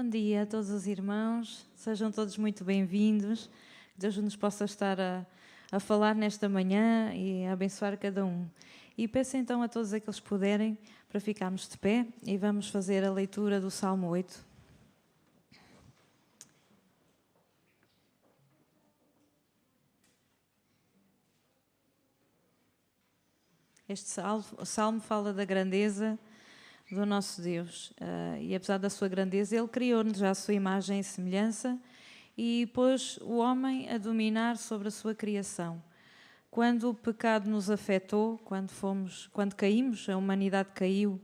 Bom dia a todos os irmãos, sejam todos muito bem-vindos. Que Deus nos possa estar a falar nesta manhã e a abençoar cada um. E peço então a todos aqueles que puderem para ficarmos de pé e vamos fazer a leitura do Salmo 8. Este salmo fala da grandeza do nosso Deus, e apesar da sua grandeza, Ele criou-nos já a sua imagem e semelhança e pôs o homem a dominar sobre a sua criação. Quando o pecado nos afetou, quando caímos, a humanidade caiu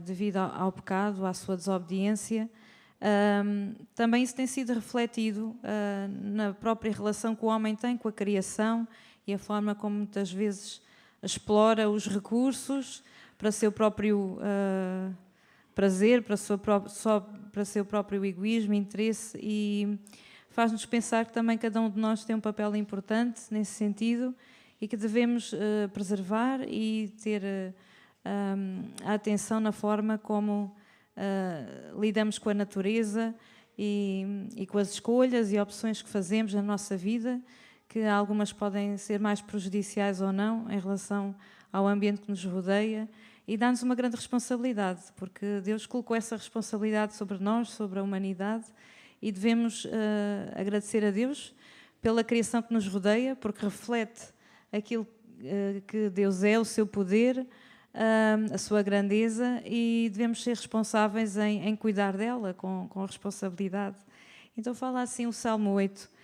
devido ao pecado, à sua desobediência, também isso tem sido refletido na própria relação que o homem tem com a criação e a forma como muitas vezes explora os recursos para seu próprio prazer, para seu próprio egoísmo, interesse, e faz-nos pensar que também cada um de nós tem um papel importante nesse sentido e que devemos preservar e ter a atenção na forma como lidamos com a natureza e com as escolhas e opções que fazemos na nossa vida, que algumas podem ser mais prejudiciais ou não em relação ao ambiente que nos rodeia, e dá-nos uma grande responsabilidade, porque Deus colocou essa responsabilidade sobre nós, sobre a humanidade, e devemos agradecer a Deus pela criação que nos rodeia, porque reflete aquilo que Deus é, o seu poder, a sua grandeza, e devemos ser responsáveis em cuidar dela com responsabilidade. Então fala assim o Salmo 8.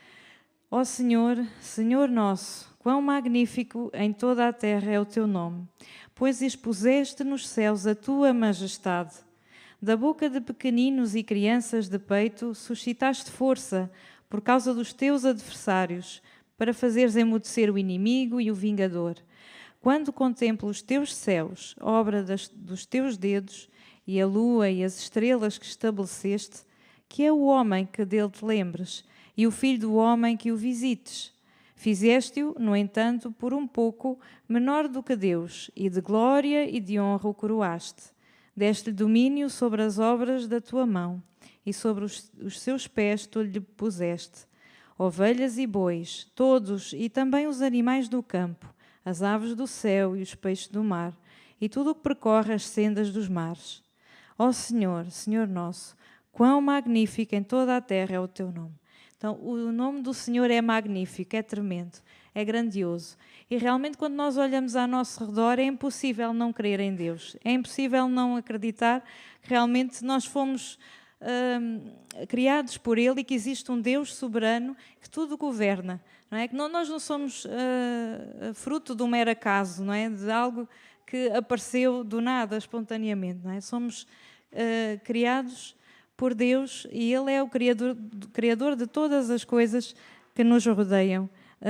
Ó Senhor, Senhor nosso, quão magnífico em toda a terra é o teu nome, pois expuseste nos céus a tua majestade. Da boca de pequeninos e crianças de peito suscitaste força por causa dos teus adversários, para fazeres emudecer o inimigo e o vingador. Quando contemplo os teus céus, obra dos teus dedos, e a lua e as estrelas que estabeleceste, que é o homem que dele te lembres, e o filho do homem que o visites. Fizeste-o, no entanto, por um pouco menor do que Deus, e de glória e de honra o coroaste. Deste-lhe domínio sobre as obras da tua mão, e sobre os seus pés tu lhe puseste. Ovelhas e bois, todos, e também os animais do campo, as aves do céu e os peixes do mar, e tudo o que percorre as sendas dos mares. Ó Senhor, Senhor nosso, quão magnífico em toda a terra é o teu nome. Então, o nome do Senhor é magnífico, é tremendo, é grandioso. E realmente, quando nós olhamos ao nosso redor, é impossível não crer em Deus. É impossível não acreditar que realmente nós fomos criados por Ele e que existe um Deus soberano que tudo governa. Não é? Que nós não somos fruto de um mero acaso, não é? De algo que apareceu do nada, espontaneamente. Não é? Somos criados por Deus, e Ele é o Criador de todas as coisas que nos rodeiam,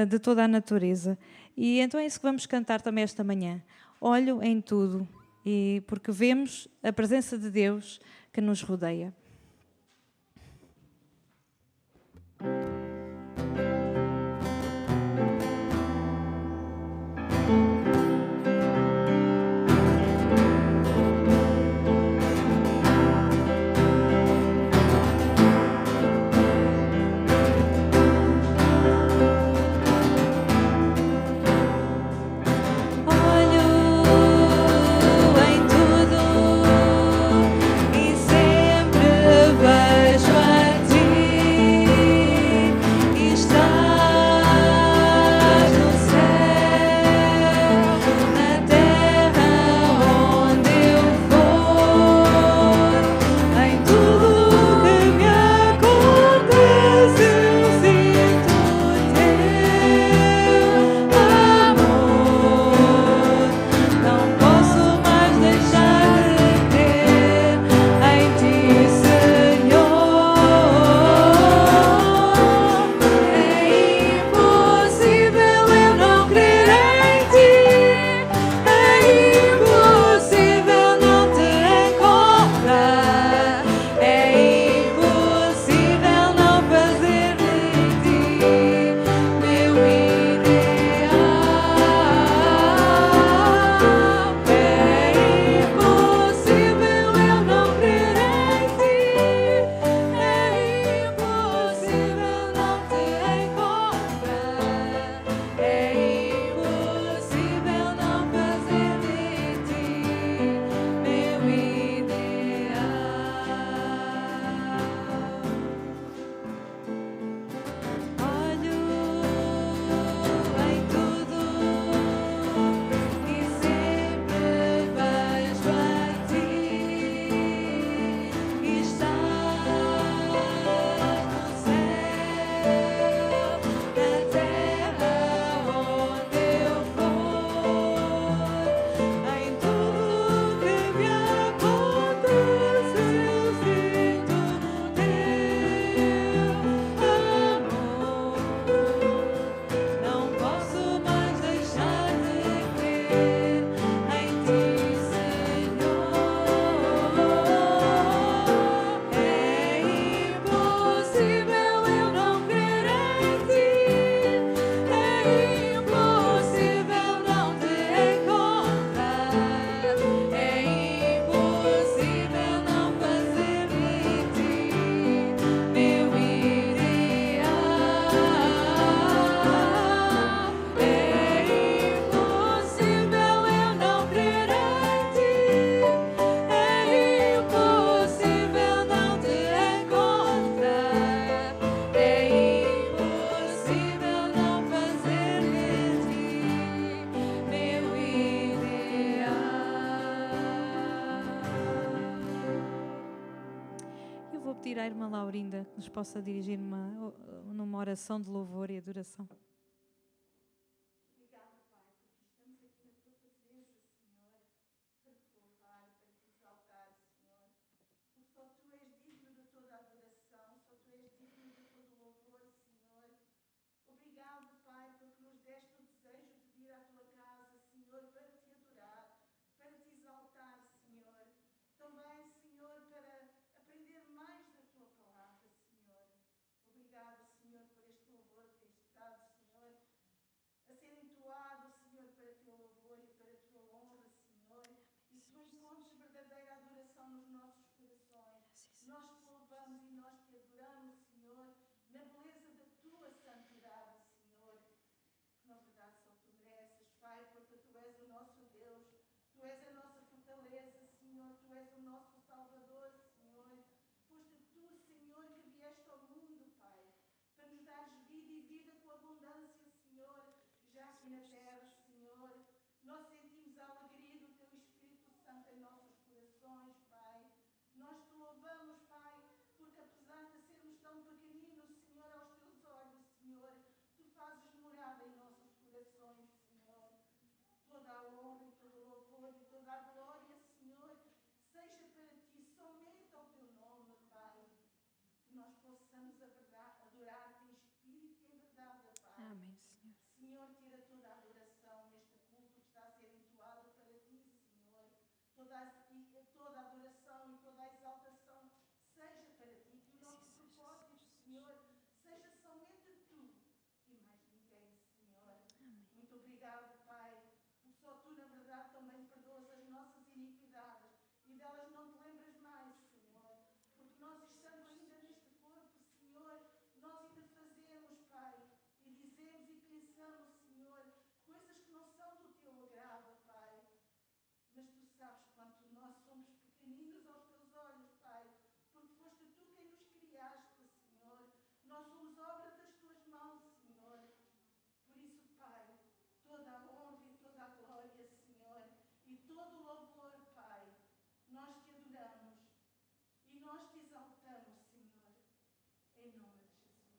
de toda a natureza. E então é isso que vamos cantar também esta manhã. Olho em tudo, e porque vemos a presença de Deus que nos rodeia. Vejo a ti. à irmã Laurinda que nos possa dirigir numa oração de louvor e adoração. Obrigada, Pai, porque estamos aqui na Tua presença, Senhor, para Te louvar, para Te exaltar, Senhor. Porque só Tu és digno de toda a adoração, só Tu és digno de todo o louvor, Senhor. Obrigado, Pai, porque nos deste o desejo de vir à Tua casa, Senhor, para Te adorar, para Te exaltar, Senhor. Também, Senhor, para aprender mais da Tua palavra, Senhor. Obrigado, Senhor, por este louvor que tens dado, Senhor, a ser entoado, Senhor, para Teu louvor e para a Tua honra, Senhor. E que Tu encontres verdadeira adoração nos nossos corações. Nós Te louvamos e nós Te adoramos, Senhor, na beleza da Tua santidade, Senhor. Que na verdade só Tu mereces, Pai, porque Tu és o nosso Deus. Tu és a nossa fortaleza, Senhor. Tu és o nosso Salvador, Senhor. Foste Tu, Senhor, que vieste ao mundo, Pai, para nos dares vida e vida com abundância, Senhor, já aqui na terra, Senhor. Nós sentimos a alegria do Teu Espírito Santo em nossos corações, Pai. Nós Te louvamos, Pai, porque apesar de sermos tão pequeninos, Senhor, aos Teus olhos, Senhor, Tu fazes morada em nossos corações, Senhor. Toda a honra e todo o louvor e toda a glória, Senhor, seja para Ti, somente ao Teu nome, Pai. Que nós possamos adorar-Te em espírito e em verdade, Pai. Amém, Senhor. Senhor, tira toda a adoração neste culto que está a ser entoado para Ti, Senhor. Toda a adoração e toda a exaltação seja para Ti. Que o nosso propósito, Senhor, seja somente Tu e mais ninguém, Senhor. Muito obrigado, Pai, porque só Tu, na verdade, também perdoas as nossas iniquidades e delas não Te lembras mais, Senhor. Porque nós estando ainda neste corpo, Senhor, nós ainda fazemos, Pai, e dizemos e pensamos, Senhor, coisas que não são do Teu agrado, Pai. Mas Tu sabes quanto nós somos pequeninos aos Teus olhos, Pai, porque foste Tu quem nos criaste, Senhor. Nós somos obra das Tuas mãos, Senhor. Por isso, Pai, toda a honra e toda a glória, Senhor, e todo o louvor, Pai, nós Te adoramos e nós Te exaltamos, Senhor, em nome de Jesus.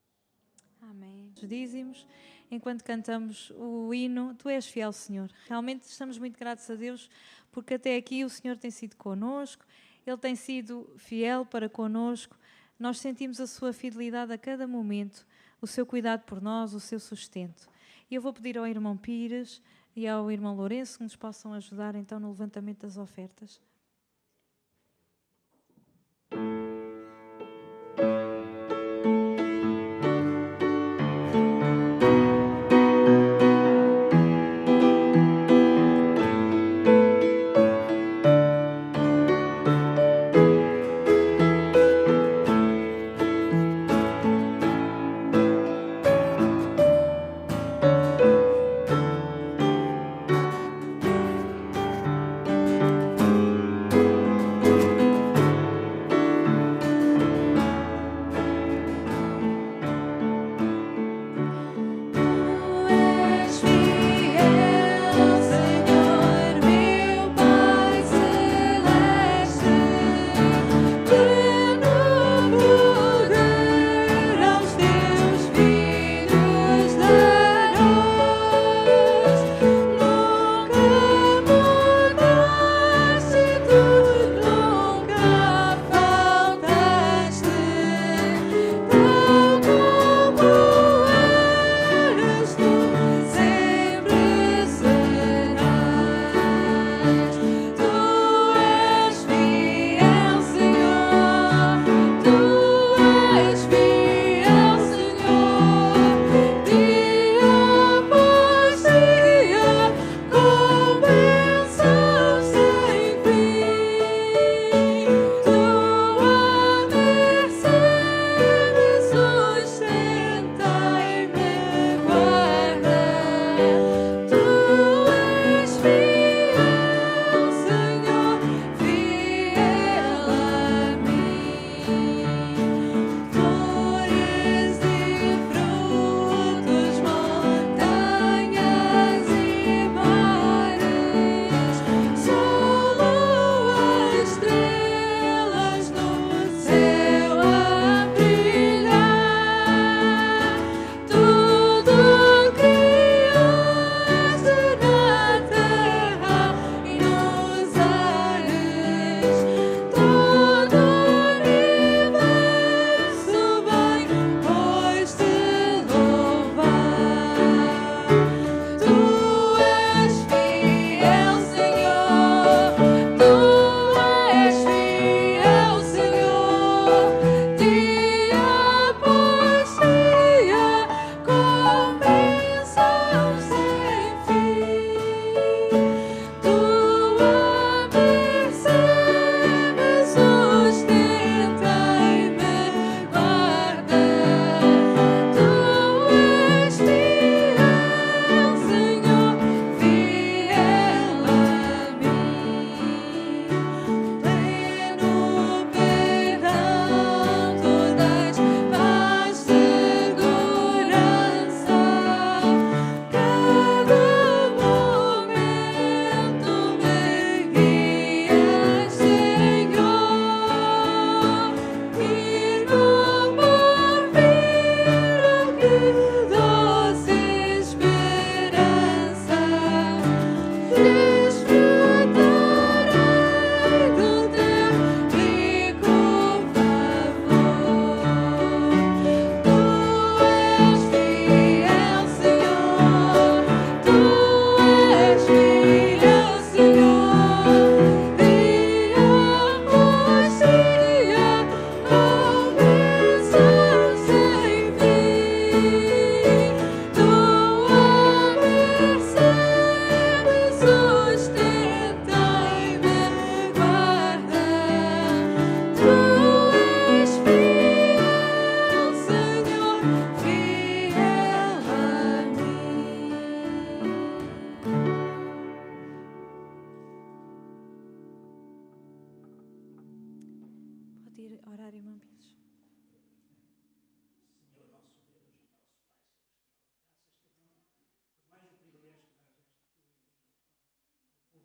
Amém. Os dízimos, enquanto cantamos o hino, Tu és fiel, Senhor. Realmente estamos muito gratos a Deus, porque até aqui o Senhor tem sido connosco, Ele tem sido fiel para connosco. Nós sentimos a Sua fidelidade a cada momento, o Seu cuidado por nós, o Seu sustento. E eu vou pedir ao irmão Pires e ao irmão Lourenço que nos possam ajudar então no levantamento das ofertas.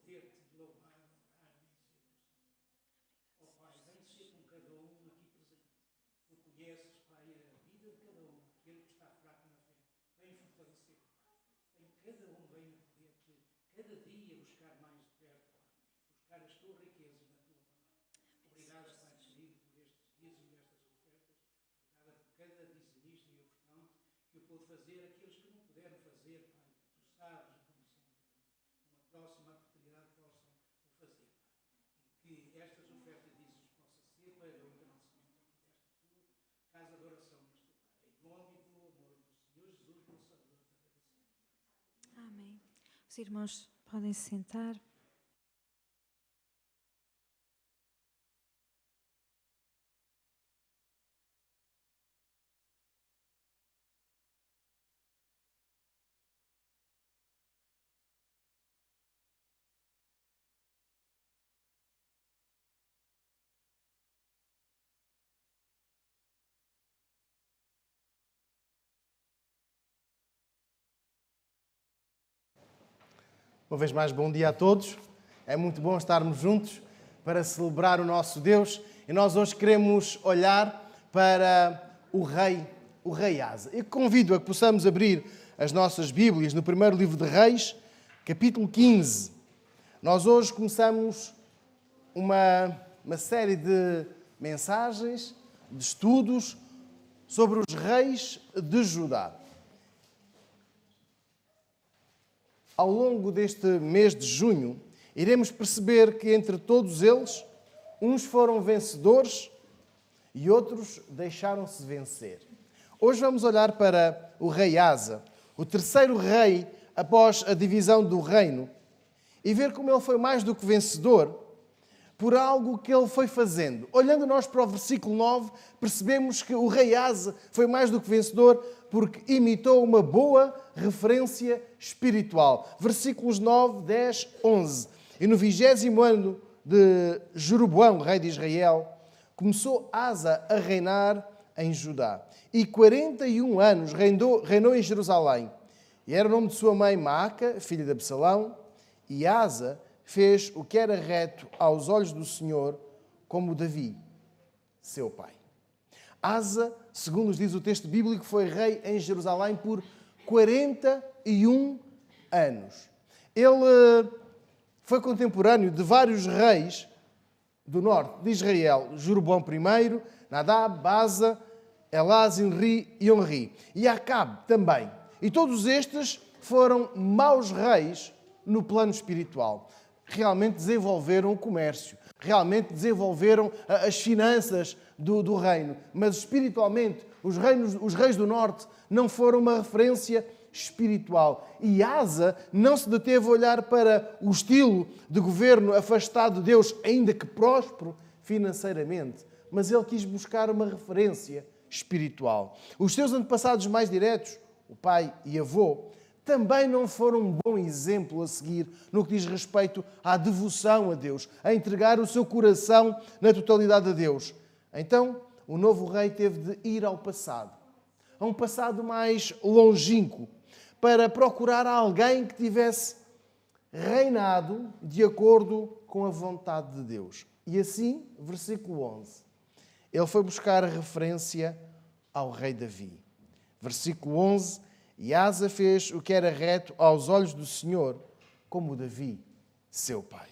ter-te, de louvar, honrar, bendizer. Ó Pai, vem ser com cada um aqui presente. Tu conheces, Pai, a vida de cada um, aquele que está fraco na fé. Vem fortalecer, Pai. Vem cada um, vem poder-te cada dia buscar mais de perto, Pai. Buscar as tuas riquezas na tua palavra. Obrigada, Pai querido, por estes dízimos e estas ofertas. Obrigada por cada dizimista e ofertante que o pôde fazer. Aqueles que não puderam fazer, Pai, tu sabes a condição de cada um. Numa próxima oportunidade possam o fazer, Pai. E que estas ofertas e dízimos possam ser para o engrandecimento aqui desta tua casa de oração neste lugar. Em nome e pelo amor do Senhor Jesus, nosso Salvador, te agradecemos. Amém. Os irmãos podem se sentar. Uma vez mais, bom dia a todos. É muito bom estarmos juntos para celebrar o nosso Deus. E nós hoje queremos olhar para o Rei Asa. Eu convido a que possamos abrir as nossas Bíblias no primeiro livro de Reis, capítulo 15. Nós hoje começamos uma série de mensagens, de estudos sobre os reis de Judá. Ao longo deste mês de junho, iremos perceber que entre todos eles, uns foram vencedores e outros deixaram-se vencer. Hoje vamos olhar para o rei Asa, o terceiro rei após a divisão do reino, e ver como ele foi mais do que vencedor por algo que ele foi fazendo. Olhando nós para o versículo 9, percebemos que o rei Asa foi mais do que vencedor porque imitou uma boa referência espiritual. Versículos 9, 10, 11. E no 20º ano de Jeroboão, rei de Israel, começou Asa a reinar em Judá. E 41 anos reinou em Jerusalém. E era o nome de sua mãe Maaca, filha de Absalão. E Asa fez o que era reto aos olhos do Senhor, como Davi, seu pai. Asa, segundo nos diz o texto bíblico, foi rei em Jerusalém por 41 anos. Ele foi contemporâneo de vários reis do norte de Israel. Jeroboão I, Nadab, Asa, Elás, Enri e Onri. E Acabe também. E todos estes foram maus reis no plano espiritual. Realmente desenvolveram o comércio, realmente desenvolveram as finanças do reino. Mas espiritualmente, os reis do norte não foram uma referência espiritual. E Asa não se deteve a olhar para o estilo de governo afastado de Deus, ainda que próspero financeiramente, mas ele quis buscar uma referência espiritual. Os seus antepassados mais diretos, o pai e avô, também não foram um bom exemplo a seguir no que diz respeito à devoção a Deus, a entregar o seu coração na totalidade a Deus. Então, o novo rei teve de ir ao passado, a um passado mais longínquo, para procurar alguém que tivesse reinado de acordo com a vontade de Deus. E assim, versículo 11, ele foi buscar a referência ao rei Davi. Versículo 11, e Asa fez o que era reto aos olhos do Senhor, como Davi, seu pai.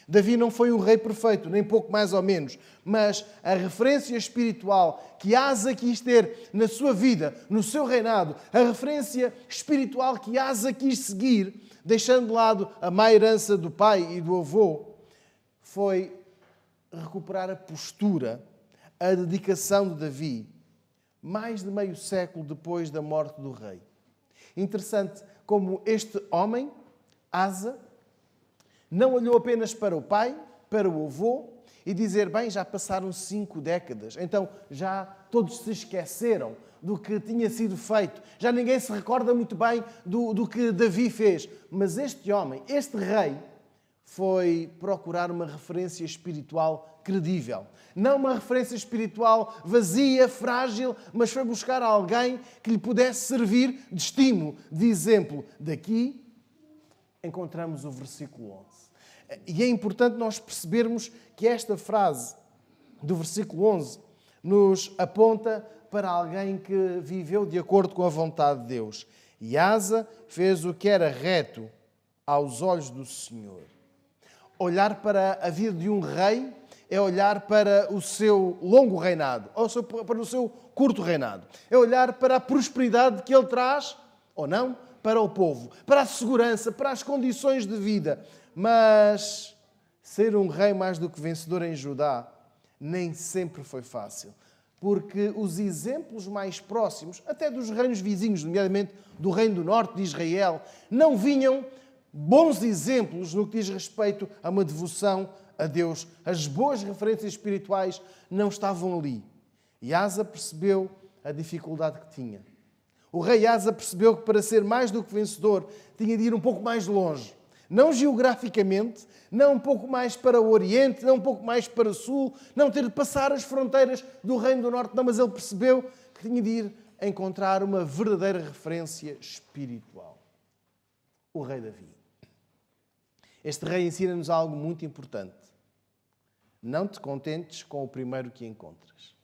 Davi não foi um rei perfeito, nem pouco mais ou menos, mas a referência espiritual que Asa quis ter na sua vida, no seu reinado, a referência espiritual que Asa quis seguir, deixando de lado a má herança do pai e do avô, foi recuperar a postura, a dedicação de Davi, mais de meio século depois da morte do rei. Interessante como este homem, Asa, não olhou apenas para o pai, para o avô, e dizer, bem, já passaram 5 décadas, então já todos se esqueceram do que tinha sido feito, já ninguém se recorda muito bem do que Davi fez. Mas este homem, este rei, foi procurar uma referência espiritual credível. Não uma referência espiritual vazia, frágil, mas foi buscar alguém que lhe pudesse servir de estímulo, de exemplo. Daqui encontramos o versículo 11. E é importante nós percebermos que esta frase do versículo 11 nos aponta para alguém que viveu de acordo com a vontade de Deus. E Asa fez o que era reto aos olhos do Senhor. Olhar para a vida de um rei é olhar para o seu longo reinado, ou para o seu curto reinado. É olhar para a prosperidade que ele traz, ou não, para o povo, para a segurança, para as condições de vida. Mas ser um rei mais do que vencedor em Judá nem sempre foi fácil. Porque os exemplos mais próximos, até dos reinos vizinhos, nomeadamente do reino do norte de Israel, não vinham bons exemplos no que diz respeito a uma devoção a Deus. As boas referências espirituais não estavam ali. E Asa percebeu a dificuldade que tinha. O rei Asa percebeu que para ser mais do que vencedor tinha de ir um pouco mais longe. Não geograficamente, não um pouco mais para o Oriente, não um pouco mais para o Sul, não ter de passar as fronteiras do Reino do Norte, não, mas ele percebeu que tinha de ir encontrar uma verdadeira referência espiritual. O rei Davi. Este rei ensina-nos algo muito importante. Não te contentes com o primeiro que encontras.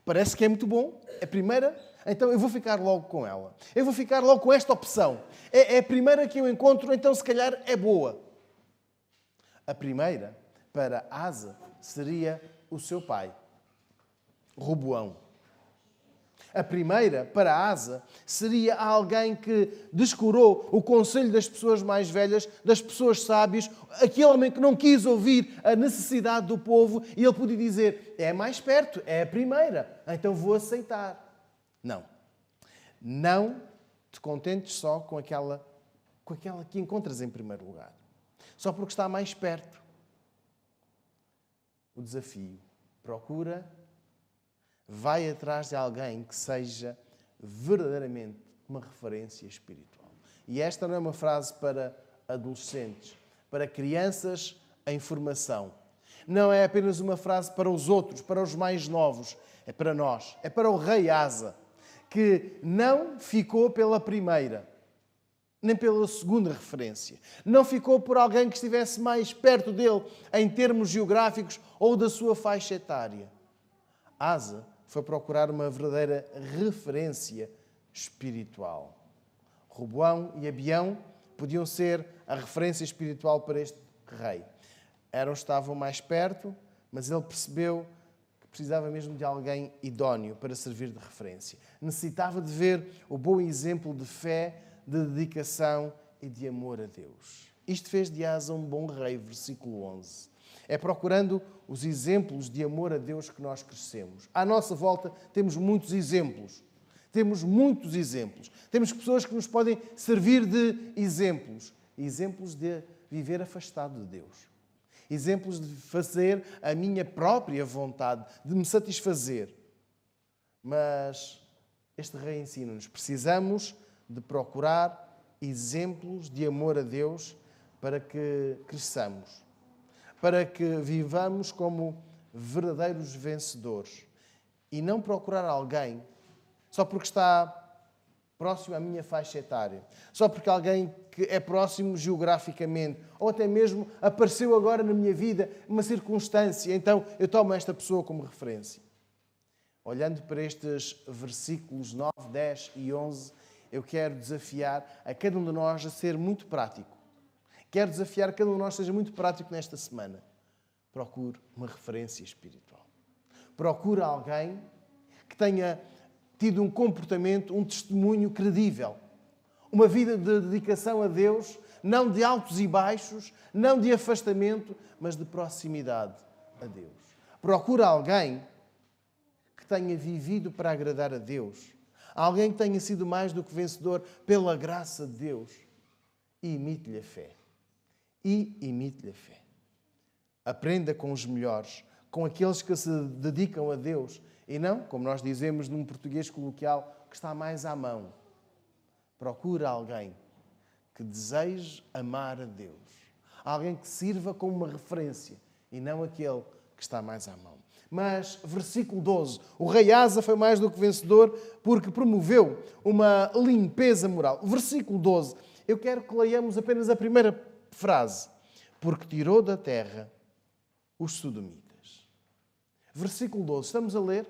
Parece que é muito bom, é a primeira, então eu vou ficar logo com ela. Eu vou ficar logo com esta opção. É a primeira que eu encontro, então se calhar é boa. A primeira, para Asa, seria o seu pai, Roboão. A primeira, para Asa, seria alguém que descurou o conselho das pessoas mais velhas, das pessoas sábias, aquele homem que não quis ouvir a necessidade do povo, e ele podia dizer, é mais perto, é a primeira, então vou aceitar. Não. Não te contentes só com aquela que encontras em primeiro lugar. Só porque está mais perto. O desafio. Procura, vai atrás de alguém que seja verdadeiramente uma referência espiritual. E esta não é uma frase para adolescentes, para crianças em formação. Não é apenas uma frase para os outros, para os mais novos. É para nós. É para o rei Asa, que não ficou pela primeira, nem pela segunda referência. Não ficou por alguém que estivesse mais perto dele em termos geográficos ou da sua faixa etária. Asa foi procurar uma verdadeira referência espiritual. Roboão e Abião podiam ser a referência espiritual para este rei. Estavam mais perto, mas ele percebeu que precisava mesmo de alguém idóneo para servir de referência. Necessitava de ver o bom exemplo de fé, de dedicação e de amor a Deus. Isto fez de Asa um bom rei, versículo 11. É procurando os exemplos de amor a Deus que nós crescemos. À nossa volta temos muitos exemplos. Temos muitos exemplos. Temos pessoas que nos podem servir de exemplos. Exemplos de viver afastado de Deus. Exemplos de fazer a minha própria vontade, de me satisfazer. Mas este rei ensina-nos. Precisamos de procurar exemplos de amor a Deus para que cresçamos. Para que vivamos como verdadeiros vencedores. E não procurar alguém só porque está próximo à minha faixa etária. Só porque alguém que é próximo geograficamente. Ou até mesmo apareceu agora na minha vida uma circunstância. Então eu tomo esta pessoa como referência. Olhando para estes versículos 9, 10 e 11, eu quero desafiar a cada um de nós a ser muito prático. Quero desafiar cada um de nós a seja muito prático nesta semana. Procure uma referência espiritual. Procure alguém que tenha tido um comportamento, um testemunho credível. Uma vida de dedicação a Deus, não de altos e baixos, não de afastamento, mas de proximidade a Deus. Procure alguém que tenha vivido para agradar a Deus. Alguém que tenha sido mais do que vencedor pela graça de Deus. E imite-lhe a fé. E imite-lhe a fé. Aprenda com os melhores, com aqueles que se dedicam a Deus e não, como nós dizemos num português coloquial, que está mais à mão. Procura alguém que deseje amar a Deus. Alguém que sirva como uma referência e não aquele que está mais à mão. Mas, versículo 12, o rei Asa foi mais do que vencedor porque promoveu uma limpeza moral. Versículo 12, eu quero que leiamos apenas a primeira frase. porque tirou da terra os sodomitas. Versículo 12, estamos a ler.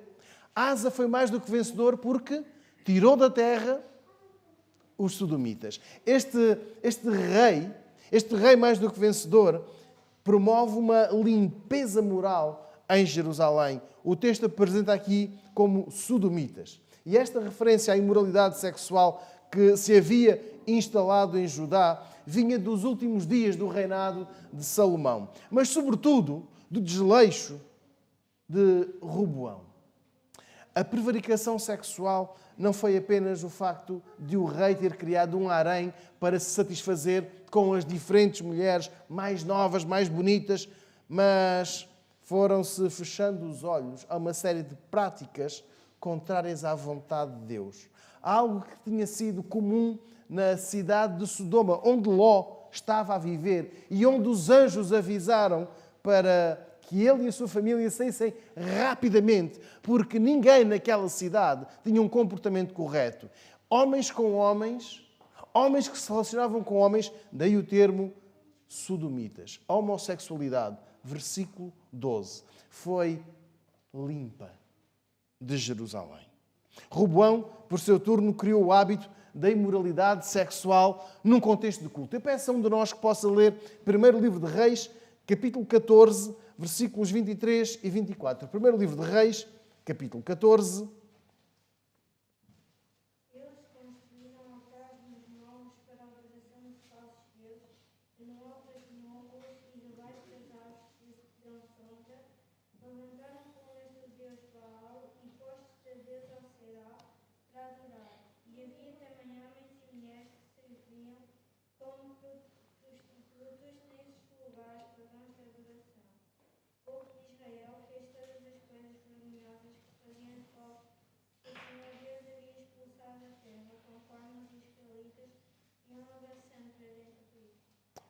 Asa foi mais do que vencedor porque tirou da terra os sodomitas. Este rei mais do que vencedor, promove uma limpeza moral em Jerusalém. O texto apresenta aqui como sodomitas. E esta referência à imoralidade sexual que se havia instalado em Judá vinha dos últimos dias do reinado de Salomão, mas sobretudo do desleixo de Roboão. A prevaricação sexual não foi apenas o facto de o rei ter criado um harém para se satisfazer com as diferentes mulheres mais novas, mais bonitas, mas foram-se fechando os olhos a uma série de práticas contrárias à vontade de Deus. Algo que tinha sido comum na cidade de Sodoma, onde Ló estava a viver e onde os anjos avisaram para que ele e a sua família saíssem rapidamente, porque ninguém naquela cidade tinha um comportamento correto. Homens com homens, homens que se relacionavam com homens, daí o termo sodomitas. A homossexualidade, versículo 12, foi limpa de Jerusalém. Roboão, por seu turno, criou o hábito da imoralidade sexual num contexto de culto. Eu peço a um de nós que possa ler primeiro livro de Reis, capítulo 14, versículos 23 e 24. Primeiro livro de Reis, capítulo 14. Eles construíram altares nos montes para a adoração de falsos deuses, e no alto das montanhas e debaixo das árvores de serão sombra, levantaram com esse o deus Baal e postos a Deus Aserá para adorar. E havia também homens e mulheres que serviam como prostitutos nesses lugares pagãos de adoração. O povo de Israel fez todas as coisas vergonhosas que faziam de qual o Senhor Deus havia expulsado da terra, conforme os israelitas tinham abraçando para dentro dele.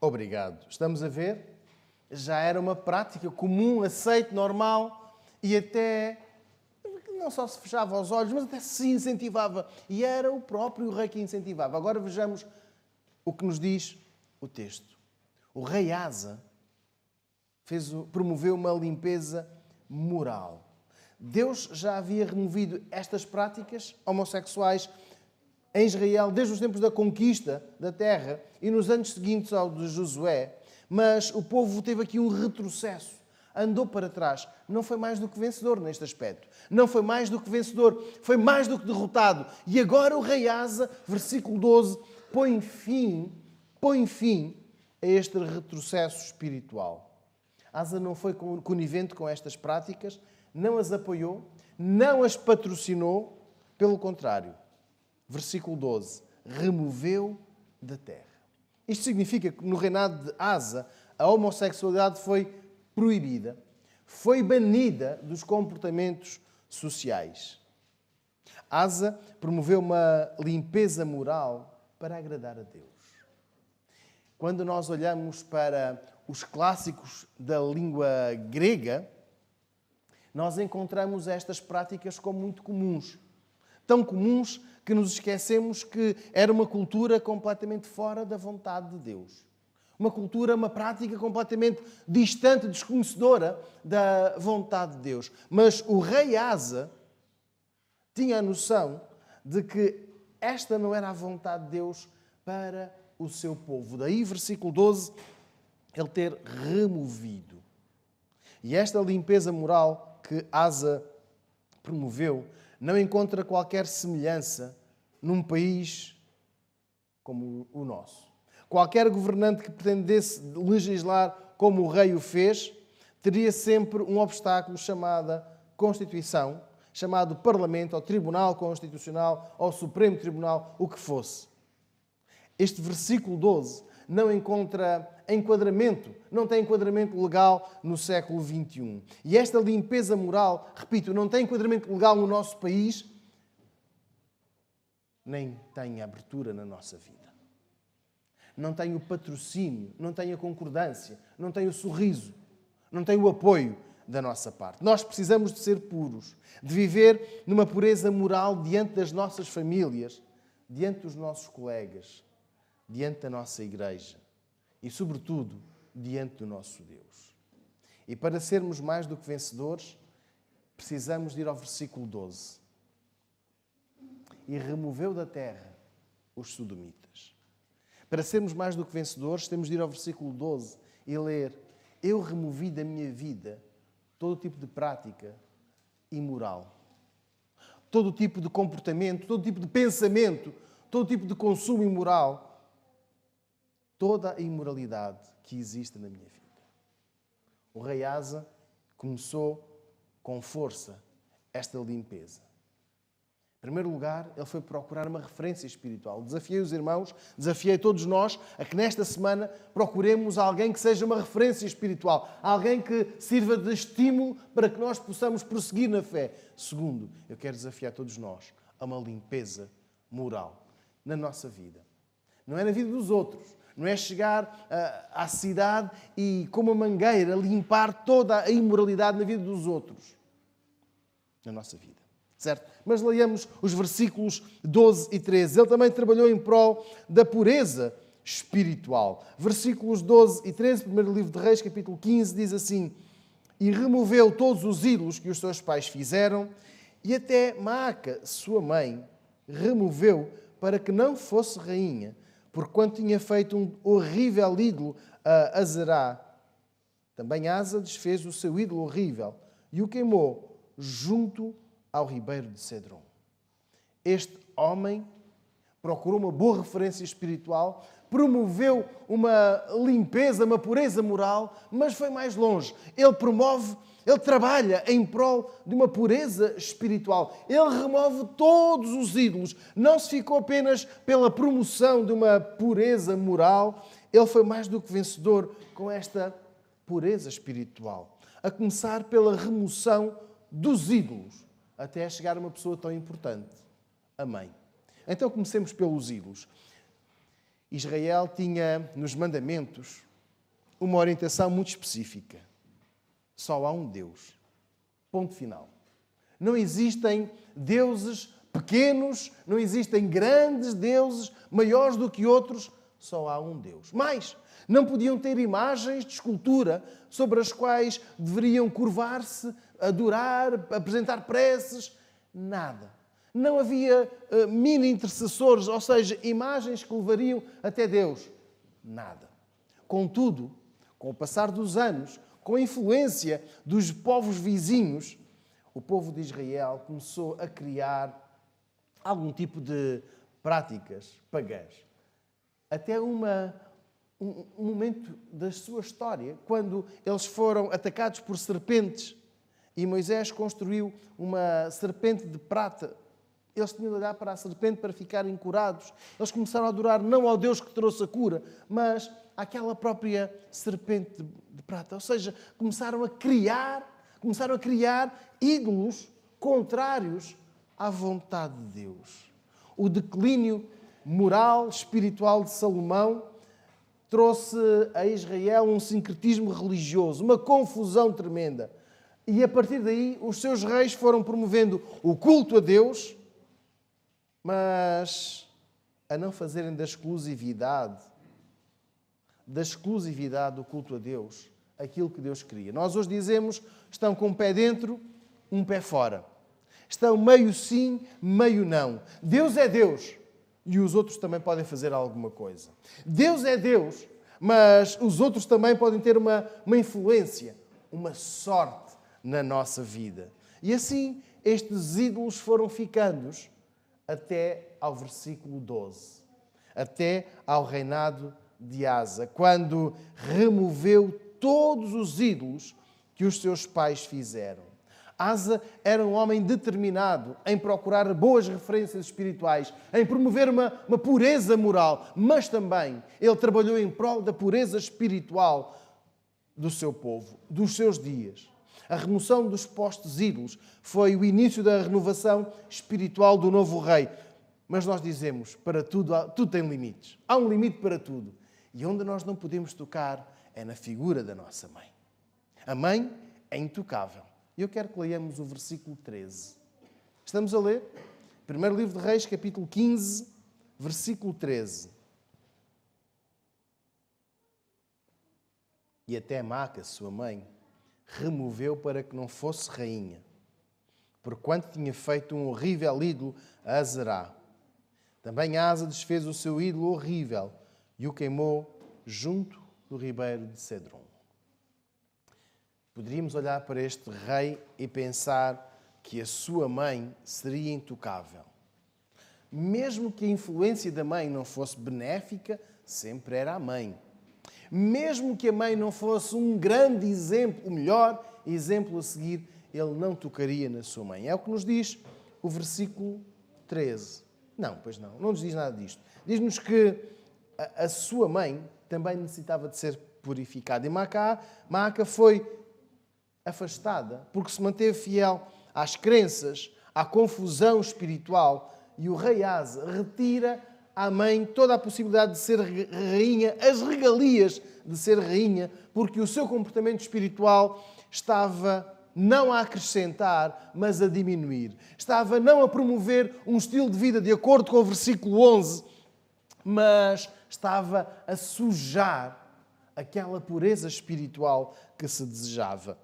Obrigado. Estamos a ver? Já era uma prática comum, aceite, normal e até não só se fechava os olhos, mas até se incentivava. E era o próprio rei que incentivava. Agora vejamos o que nos diz o texto. O rei Asa promoveu uma limpeza moral. Deus já havia removido estas práticas homossexuais em Israel desde os tempos da conquista da terra e nos anos seguintes ao de Josué, mas o povo teve aqui um retrocesso, andou para trás. Não foi mais do que vencedor neste aspecto. Não foi mais do que vencedor, foi mais do que derrotado. E agora o rei Asa, versículo 12, põe fim a este retrocesso espiritual. Asa não foi conivente com estas práticas, não as apoiou, não as patrocinou, pelo contrário. Versículo 12, removeu da terra. Isto significa que no reinado de Asa, a homossexualidade foi proibida, foi banida dos comportamentos sociais. Asa promoveu uma limpeza moral para agradar a Deus. Quando nós olhamos para os clássicos da língua grega, nós encontramos estas práticas como muito comuns. Tão comuns que nos esquecemos que era uma cultura completamente fora da vontade de Deus. Uma cultura, uma prática completamente distante, desconhecedora da vontade de Deus. Mas o rei Asa tinha a noção de que esta não era a vontade de Deus para o seu povo. Daí, versículo 12, ele ter removido. E esta limpeza moral que Asa promoveu não encontra qualquer semelhança num país como o nosso. Qualquer governante que pretendesse legislar como o rei o fez, teria sempre um obstáculo chamado Constituição, chamado Parlamento, ou Tribunal Constitucional, ou Supremo Tribunal, o que fosse. Este versículo 12 não encontra enquadramento, não tem enquadramento legal no século XXI. E esta limpeza moral, repito, não tem enquadramento legal no nosso país, nem tem abertura na nossa vida. Não tem o patrocínio, não tem a concordância, não tem o sorriso, não tem o apoio da nossa parte. Nós precisamos de ser puros, de viver numa pureza moral diante das nossas famílias, diante dos nossos colegas, diante da nossa igreja e, sobretudo, diante do nosso Deus. E para sermos mais do que vencedores, precisamos de ir ao versículo 12. E removeu da terra os sodomitas. Para sermos mais do que vencedores, temos de ir ao versículo 12 e ler: eu removi da minha vida todo tipo de prática imoral. Todo tipo de comportamento, todo tipo de pensamento, todo tipo de consumo imoral. Toda a imoralidade que existe na minha vida. O rei Asa começou com força esta limpeza. Em primeiro lugar, ele foi procurar uma referência espiritual. Desafiei os irmãos, desafiei todos nós a que nesta semana procuremos alguém que seja uma referência espiritual. Alguém que sirva de estímulo para que nós possamos prosseguir na fé. Segundo, eu quero desafiar todos nós a uma limpeza moral na nossa vida. Não é na vida dos outros. Não é chegar à cidade e, com uma mangueira, limpar toda a imoralidade na vida dos outros. Na nossa vida. Certo? Mas leiamos os versículos 12 e 13. Ele também trabalhou em prol da pureza espiritual. Versículos 12 e 13, primeiro livro de Reis, capítulo 15, diz assim: e removeu todos os ídolos que os seus pais fizeram, e até Maaca, sua mãe, removeu para que não fosse rainha, porquanto tinha feito um horrível ídolo a Azerá. Também Asa desfez o seu ídolo horrível e o queimou junto ao ribeiro de Cedron. Este homem procurou uma boa referência espiritual, promoveu uma limpeza, uma pureza moral, mas foi mais longe. Ele trabalha em prol de uma pureza espiritual. Ele remove todos os ídolos. Não se ficou apenas pela promoção de uma pureza moral. Ele foi mais do que vencedor com esta pureza espiritual. A começar pela remoção dos ídolos, até chegar a uma pessoa tão importante, a mãe. Então comecemos pelos ídolos. Israel tinha nos mandamentos uma orientação muito específica. Só há um Deus. Ponto final. Não existem deuses pequenos, não existem grandes deuses, maiores do que outros. Só há um Deus. Mais, não podiam ter imagens de escultura sobre as quais deveriam curvar-se, adorar, apresentar preces. Nada. Não havia mini-intercessores, ou seja, imagens que levariam até Deus. Nada. Contudo, com o passar dos anos, com a influência dos povos vizinhos, o povo de Israel começou a criar algum tipo de práticas pagãs. Até um momento da sua história, quando eles foram atacados por serpentes e Moisés construiu uma serpente de prata. Eles tinham de olhar para a serpente para ficarem curados. Eles começaram a adorar não ao Deus que trouxe a cura, mas àquela própria serpente de prata. Ou seja, começaram a criar ídolos contrários à vontade de Deus. O declínio moral, espiritual de Salomão trouxe a Israel um sincretismo religioso, uma confusão tremenda. E a partir daí, os seus reis foram promovendo o culto a Deus, mas a não fazerem da exclusividade do culto a Deus aquilo que Deus queria. Nós hoje dizemos, estão com um pé dentro, um pé fora. Estão meio sim, meio não. Deus é Deus e os outros também podem fazer alguma coisa. Deus é Deus, mas os outros também podem ter uma influência, uma sorte na nossa vida. E assim, estes ídolos foram ficando até ao versículo 12, até ao reinado de Asa, quando removeu todos os ídolos que os seus pais fizeram. Asa era um homem determinado em procurar boas referências espirituais, em promover uma pureza moral, mas também ele trabalhou em prol da pureza espiritual do seu povo, dos seus dias. A remoção dos postos ídolos foi o início da renovação espiritual do novo rei. Mas nós dizemos, para tudo tem limites. Há um limite para tudo. E onde nós não podemos tocar é na figura da nossa mãe. A mãe é intocável. E eu quero que leiamos o versículo 13. Estamos a ler? Primeiro livro de Reis, capítulo 15, versículo 13. e até Maaca, sua mãe, removeu para que não fosse rainha, porquanto tinha feito um horrível ídolo a Azerá. Também Asa desfez o seu ídolo horrível e o queimou junto do ribeiro de Cedron. Poderíamos olhar para este rei e pensar que a sua mãe seria intocável. Mesmo que a influência da mãe não fosse benéfica, sempre era a mãe. Mesmo que a mãe não fosse um grande exemplo, o melhor exemplo a seguir, ele não tocaria na sua mãe. É o que nos diz o versículo 13. Não, pois não nos diz nada disto. Diz-nos que a sua mãe também necessitava de ser purificada. E Maaca foi afastada porque se manteve fiel às crenças, à confusão espiritual, e o rei Asa retira à mãe toda a possibilidade de ser rainha, as regalias de ser rainha, porque o seu comportamento espiritual estava não a acrescentar, mas a diminuir. Estava não a promover um estilo de vida de acordo com o versículo 11, mas estava a sujar aquela pureza espiritual que se desejava.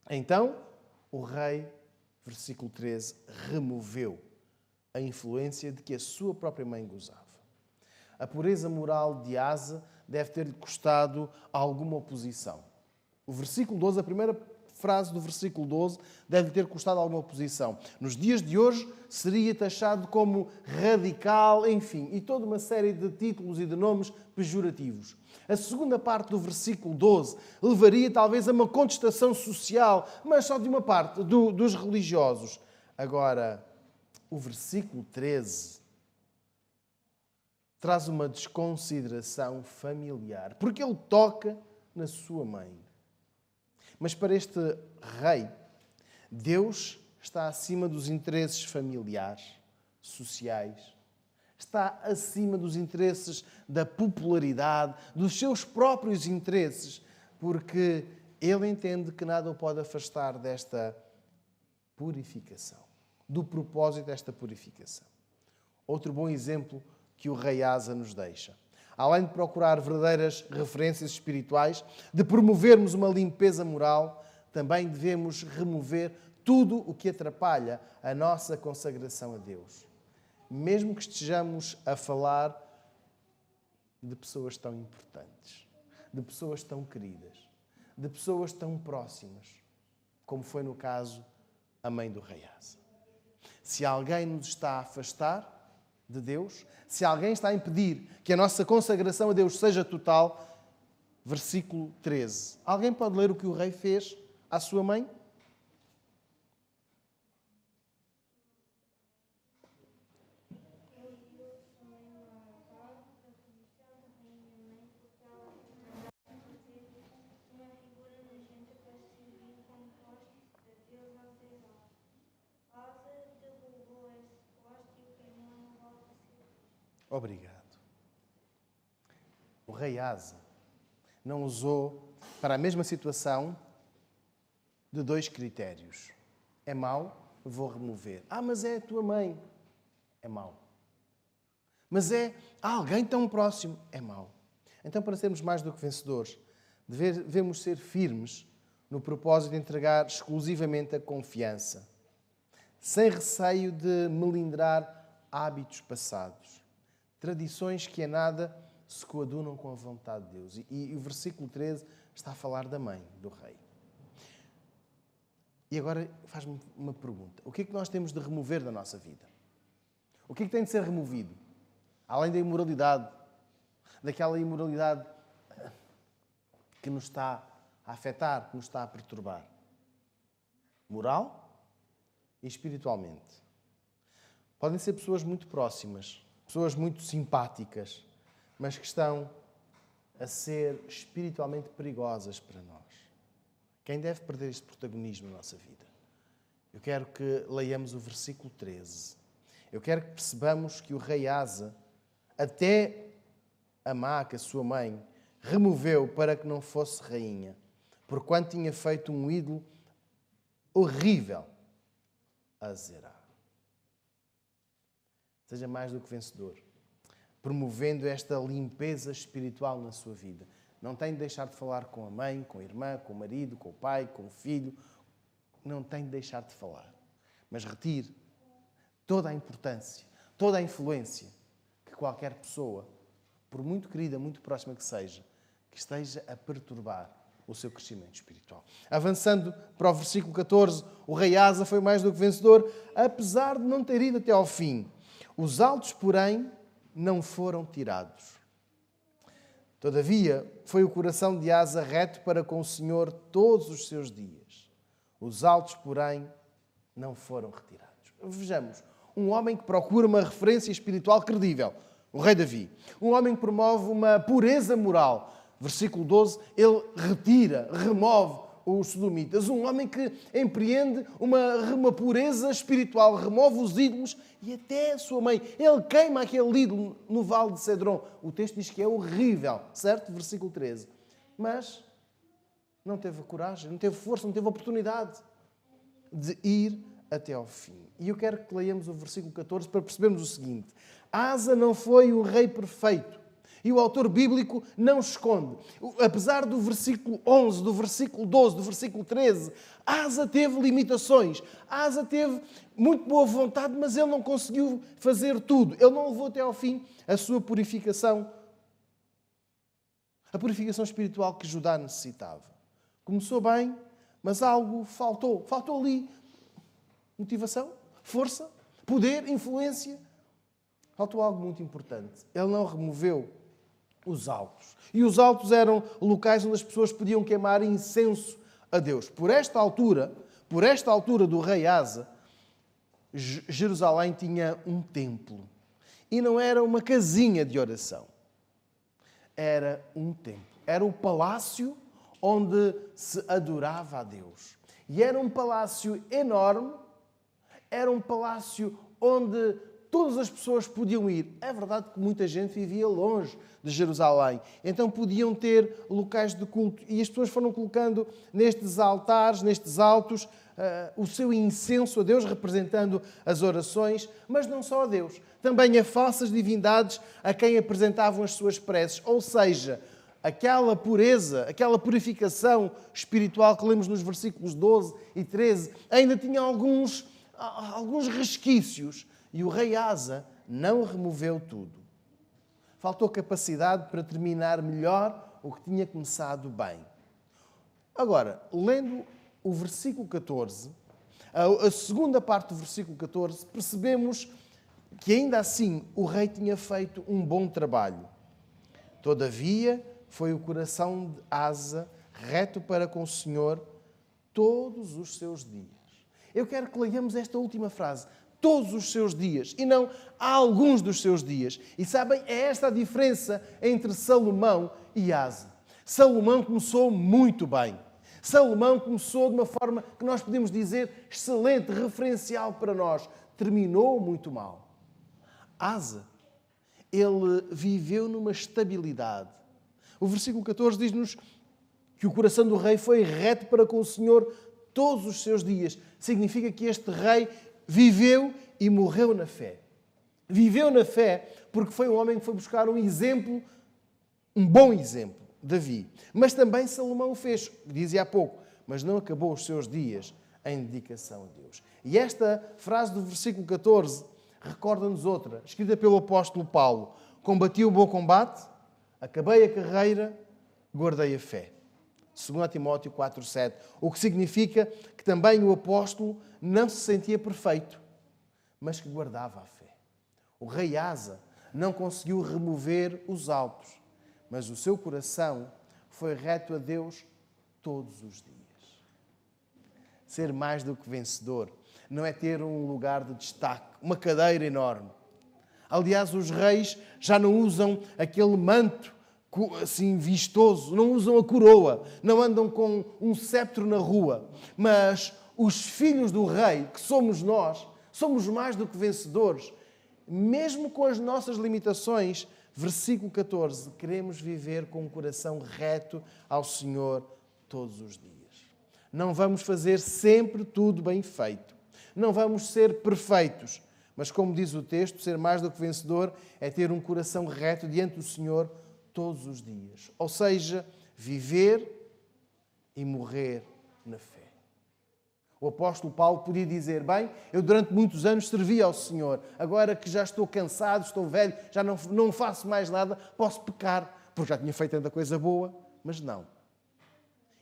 Então, o rei, versículo 13, removeu a influência de que a sua própria mãe gozava. A pureza moral de Asa deve ter-lhe custado alguma oposição. O versículo 12, a primeira frase do versículo 12, deve ter custado alguma oposição. Nos dias de hoje, seria taxado como radical, enfim, e toda uma série de títulos e de nomes pejorativos. A segunda parte do versículo 12 levaria talvez a uma contestação social, mas só de uma parte, dos religiosos. Agora, o versículo 13 traz uma desconsideração familiar, porque ele toca na sua mãe. Mas para este rei, Deus está acima dos interesses familiares, sociais, está acima dos interesses da popularidade, dos seus próprios interesses, porque ele entende que nada o pode afastar desta purificação, do propósito desta purificação. Outro bom exemplo que o rei Asa nos deixa. Além de procurar verdadeiras referências espirituais, de promovermos uma limpeza moral, também devemos remover tudo o que atrapalha a nossa consagração a Deus. Mesmo que estejamos a falar de pessoas tão importantes, de pessoas tão queridas, de pessoas tão próximas, como foi no caso a mãe do rei Asa. Se alguém nos está a afastar de Deus, se alguém está a impedir que a nossa consagração a Deus seja total, versículo 13. Alguém pode ler o que o rei fez à sua mãe? Obrigado. O rei Asa não usou para a mesma situação de dois critérios. É mau, vou remover. Mas é a tua mãe. É mau. Mas é alguém tão próximo. É mau. Então, para sermos mais do que vencedores, devemos ser firmes no propósito de entregar exclusivamente a confiança, sem receio de melindrar hábitos passados, tradições que em nada se coadunam com a vontade de Deus. E o versículo 13 está a falar da mãe do rei. E agora faz-me uma pergunta. O que é que nós temos de remover da nossa vida? O que é que tem de ser removido? Além da imoralidade, daquela imoralidade que nos está a afetar, que nos está a perturbar. Moral e espiritualmente. Podem ser pessoas muito próximas, pessoas muito simpáticas, mas que estão a ser espiritualmente perigosas para nós. Quem deve perder este protagonismo na nossa vida? Eu quero que leiamos o versículo 13. Eu quero que percebamos que o rei Asa, até a Maaca, sua mãe, removeu para que não fosse rainha, porquanto tinha feito um ídolo horrível a Azerá. Seja mais do que vencedor, promovendo esta limpeza espiritual na sua vida. Não tem de deixar de falar com a mãe, com a irmã, com o marido, com o pai, com o filho. Não tem de deixar de falar. Mas retire toda a importância, toda a influência que qualquer pessoa, por muito querida, muito próxima que seja, que esteja a perturbar o seu crescimento espiritual. Avançando para o versículo 14, o rei Asa foi mais do que vencedor, apesar de não ter ido até ao fim. Os altos, porém, não foram tirados. Todavia, foi o coração de Asa reto para com o Senhor todos os seus dias. Os altos, porém, não foram retirados. Vejamos, um homem que procura uma referência espiritual credível, o rei Davi. Um homem que promove uma pureza moral. Versículo 12, ele retira, remove os sodomitas. Um homem que empreende uma pureza espiritual, remove os ídolos e até a sua mãe. Ele queima aquele ídolo no vale de Cedron. O texto diz que é horrível, certo? Versículo 13. Mas não teve coragem, não teve força, não teve oportunidade de ir até ao fim. E eu quero que leiamos o versículo 14 para percebermos o seguinte. Asa não foi o rei perfeito. E o autor bíblico não esconde. Apesar do versículo 11, do versículo 12, do versículo 13, Asa teve limitações. Asa teve muito boa vontade, mas ele não conseguiu fazer tudo. Ele não levou até ao fim a sua purificação. A purificação espiritual que Judá necessitava. Começou bem, mas algo faltou. Faltou ali motivação, força, poder, influência. Faltou algo muito importante. Ele não removeu os altos. E os altos eram locais onde as pessoas podiam queimar incenso a Deus. Por esta altura do rei Asa, Jerusalém tinha um templo. E não era uma casinha de oração. Era um templo. Era o palácio onde se adorava a Deus. E era um palácio enorme. Era um palácio onde todas as pessoas podiam ir. É verdade que muita gente vivia longe de Jerusalém. Então podiam ter locais de culto. E as pessoas foram colocando nestes altares, nestes altos, o seu incenso a Deus, representando as orações. Mas não só a Deus. Também a falsas divindades a quem apresentavam as suas preces. Ou seja, aquela pureza, aquela purificação espiritual que lemos nos versículos 12 e 13, ainda tinha alguns resquícios. E o rei Asa não removeu tudo. Faltou capacidade para terminar melhor o que tinha começado bem. Agora, lendo o versículo 14, a segunda parte do versículo 14, percebemos que ainda assim o rei tinha feito um bom trabalho. Todavia, foi o coração de Asa reto para com o Senhor todos os seus dias. Eu quero que leiamos esta última frase. Todos os seus dias, e não alguns dos seus dias. E sabem, é esta a diferença entre Salomão e Asa. Salomão começou muito bem. Salomão começou de uma forma que nós podemos dizer excelente, referencial para nós. Terminou muito mal. Asa, ele viveu numa estabilidade. O versículo 14 diz-nos que o coração do rei foi reto para com o Senhor todos os seus dias. Significa que este rei viveu e morreu na fé. Viveu na fé porque foi um homem que foi buscar um exemplo, um bom exemplo, Davi. Mas também Salomão o fez, dizia há pouco, mas não acabou os seus dias em dedicação a Deus. E esta frase do versículo 14 recorda-nos outra, escrita pelo apóstolo Paulo. Combati o bom combate, acabei a carreira, guardei a fé. 2 Timóteo 4,7. O que significa que também o apóstolo não se sentia perfeito, mas que guardava a fé. O rei Asa não conseguiu remover os altos, mas o seu coração foi reto a Deus todos os dias. Ser mais do que vencedor não é ter um lugar de destaque, uma cadeira enorme. Aliás, os reis já não usam aquele manto assim vistoso, não usam a coroa, não andam com um cetro na rua, mas os filhos do rei, que somos nós, somos mais do que vencedores. Mesmo com as nossas limitações, versículo 14, queremos viver com um coração reto ao Senhor todos os dias. Não vamos fazer sempre tudo bem feito. Não vamos ser perfeitos. Mas como diz o texto, ser mais do que vencedor é ter um coração reto diante do Senhor todos os dias. Ou seja, viver e morrer na fé. O apóstolo Paulo podia dizer, bem, eu durante muitos anos servi ao Senhor, agora que já estou cansado, estou velho, já não faço mais nada, posso pecar, porque já tinha feito tanta coisa boa, mas não.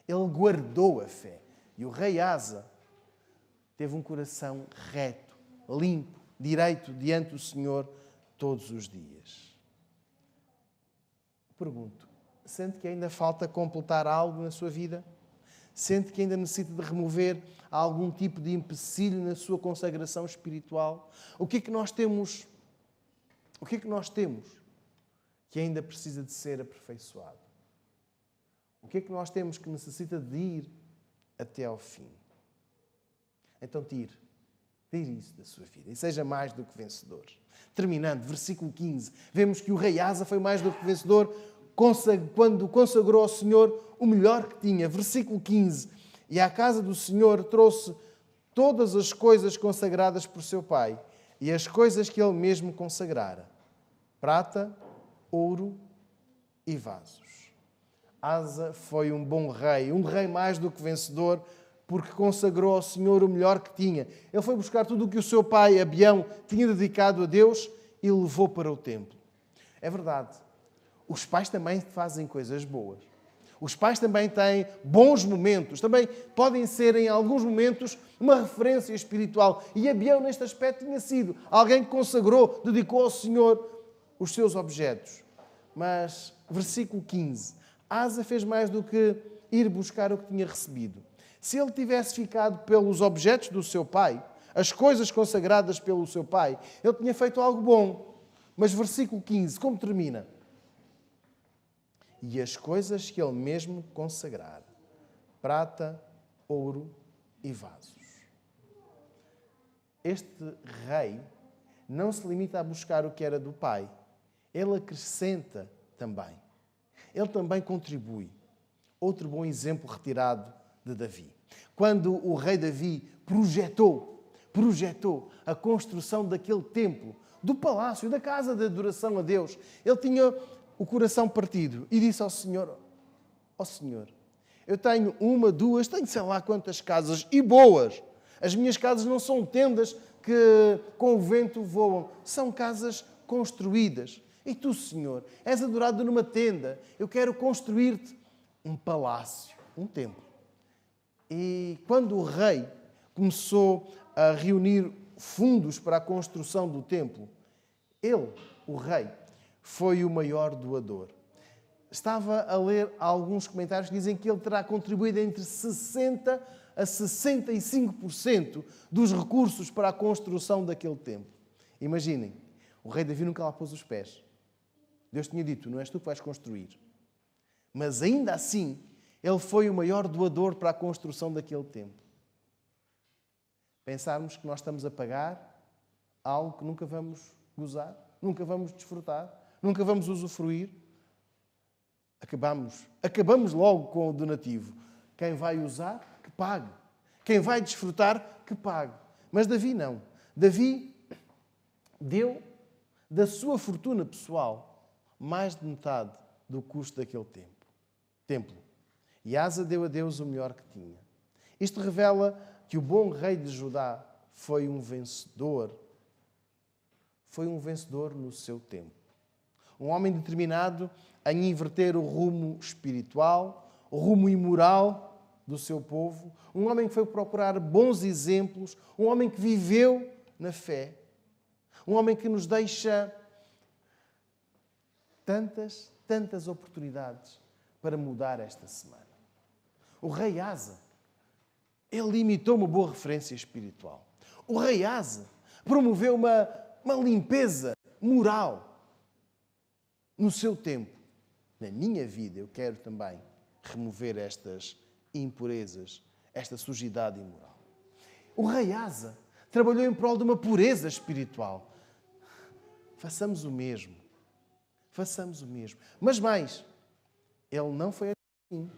Ele guardou a fé. E o rei Asa teve um coração reto, limpo, direito diante do Senhor todos os dias. Pergunto, sente que ainda falta completar algo na sua vida? Sente que ainda necessita de remover algum tipo de empecilho na sua consagração espiritual? O que é que nós temos? O que é que nós temos que ainda precisa de ser aperfeiçoado? O que é que nós temos que necessita de ir até ao fim? Então tire isso da sua vida e seja mais do que vencedor. Terminando, versículo 15, vemos que o rei Asa foi mais do que vencedor quando consagrou ao Senhor o melhor que tinha. Versículo 15, e à casa do Senhor trouxe todas as coisas consagradas por seu pai e as coisas que ele mesmo consagrara, prata, ouro e vasos. Asa foi um bom rei, um rei mais do que vencedor, porque consagrou ao Senhor o melhor que tinha. Ele foi buscar tudo o que o seu pai, Abião, tinha dedicado a Deus e levou para o templo. É verdade, os pais também fazem coisas boas. Os pais também têm bons momentos, também podem ser, em alguns momentos, uma referência espiritual. E Abião, neste aspecto, tinha sido alguém que consagrou, dedicou ao Senhor os seus objetos. Mas, versículo 15, Asa fez mais do que ir buscar o que tinha recebido. Se ele tivesse ficado pelos objetos do seu pai, as coisas consagradas pelo seu pai, ele tinha feito algo bom. Mas versículo 15, como termina? E as coisas que ele mesmo consagrara, prata, ouro e vasos. Este rei não se limita a buscar o que era do pai. Ele acrescenta também. Ele também contribui. Outro bom exemplo retirado de Davi. Quando o rei Davi projetou a construção daquele templo, do palácio, da casa de adoração a Deus, ele tinha o coração partido e disse ao Senhor, ó Senhor, eu tenho uma, duas, tenho sei lá quantas casas e boas. As minhas casas não são tendas que com o vento voam, são casas construídas. E tu, Senhor, és adorado numa tenda. Eu quero construir-te um palácio, um templo. E quando o rei começou a reunir fundos para a construção do templo, ele, o rei, foi o maior doador. Estava a ler alguns comentários que dizem que ele terá contribuído entre 60% a 65% dos recursos para a construção daquele templo. Imaginem, o rei Davi nunca lá pôs os pés. Deus tinha dito, não és tu que vais construir. Mas ainda assim, ele foi o maior doador para a construção daquele templo. Pensarmos que nós estamos a pagar algo que nunca vamos gozar, nunca vamos desfrutar, nunca vamos usufruir. Acabamos logo com o donativo. Quem vai usar, que pague. Quem vai desfrutar, que pague. Mas Davi não. Davi deu da sua fortuna pessoal mais de metade do custo daquele templo. E Asa deu a Deus o melhor que tinha. Isto revela que o bom rei de Judá foi um vencedor. Foi um vencedor no seu tempo. Um homem determinado em inverter o rumo espiritual, o rumo imoral do seu povo. Um homem que foi procurar bons exemplos. Um homem que viveu na fé. Um homem que nos deixa tantas oportunidades para mudar esta semana. O rei Asa, ele imitou uma boa referência espiritual. O rei Asa promoveu uma limpeza moral no seu tempo. Na minha vida, eu quero também remover estas impurezas, esta sujidade imoral. O rei Asa trabalhou em prol de uma pureza espiritual. Façamos o mesmo. Façamos o mesmo. Mas mais, ele não foi assim.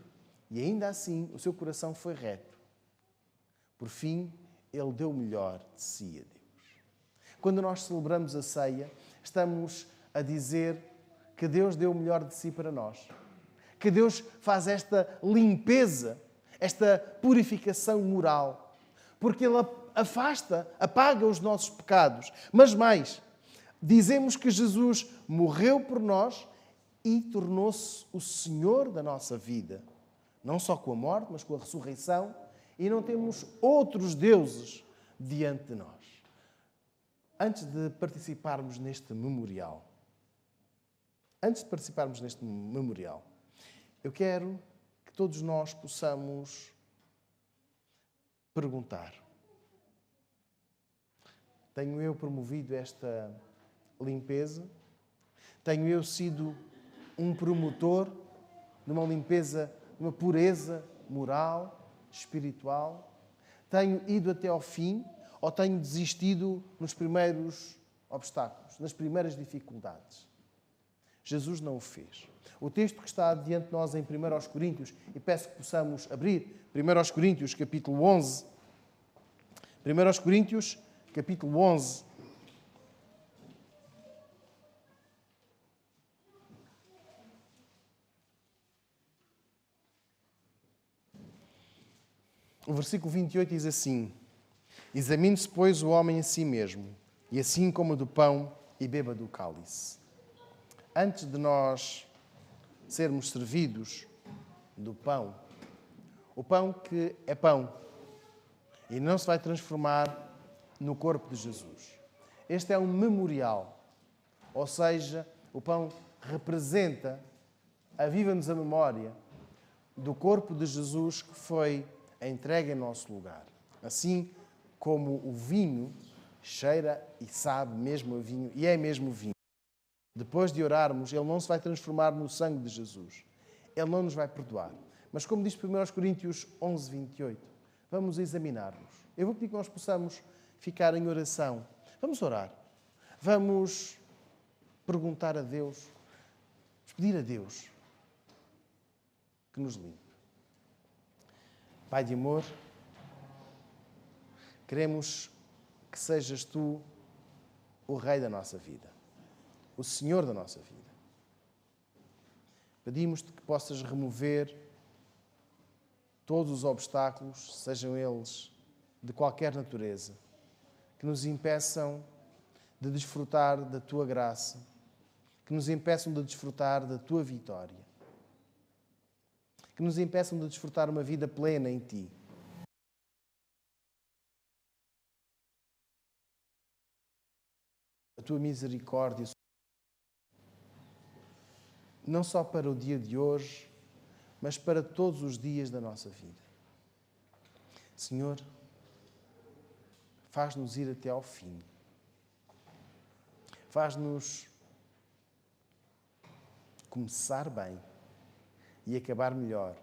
E ainda assim, o seu coração foi reto. Por fim, ele deu o melhor de si a Deus. Quando nós celebramos a ceia, estamos a dizer que Deus deu o melhor de si para nós. Que Deus faz esta limpeza, esta purificação moral. Porque Ele afasta, apaga os nossos pecados. Mas mais, dizemos que Jesus morreu por nós e tornou-se o Senhor da nossa vida. Não só com a morte, mas com a ressurreição. E não temos outros deuses diante de nós. Antes de participarmos neste memorial, eu quero que todos nós possamos perguntar: tenho eu promovido esta limpeza? Tenho eu sido um promotor de uma limpeza, de uma pureza moral, espiritual? Tenho ido até ao fim ou tenho desistido nos primeiros obstáculos, nas primeiras dificuldades? Jesus não o fez. O texto que está diante de nós em 1 Coríntios, e peço que possamos abrir 1 Coríntios, capítulo 11. 1 Coríntios, capítulo 11. O versículo 28 diz assim: examine-se, pois, o homem a si mesmo, e assim coma do pão e beba do cálice. Antes de nós sermos servidos do pão, o pão que é pão e não se vai transformar no corpo de Jesus. Este é um memorial, ou seja, o pão representa, aviva-nos a memória do corpo de Jesus que foi entregue em nosso lugar. Assim como o vinho cheira e sabe mesmo a vinho, e é mesmo vinho. Depois de orarmos, ele não se vai transformar no sangue de Jesus. Ele não nos vai perdoar. Mas como diz 1 Coríntios 11, 28, vamos examinar-nos. Eu vou pedir que nós possamos ficar em oração. Vamos orar. Vamos perguntar a Deus, vamos pedir a Deus que nos limpe. Pai de amor, queremos que sejas Tu o Rei da nossa vida, o Senhor da nossa vida. Pedimos-te que possas remover todos os obstáculos, sejam eles de qualquer natureza, que nos impeçam de desfrutar da Tua graça, que nos impeçam de desfrutar da Tua vitória, que nos impeçam de desfrutar uma vida plena em Ti. A Tua misericórdia, não só para o dia de hoje, mas para todos os dias da nossa vida. Senhor, faz-nos ir até ao fim. Faz-nos começar bem e acabar melhor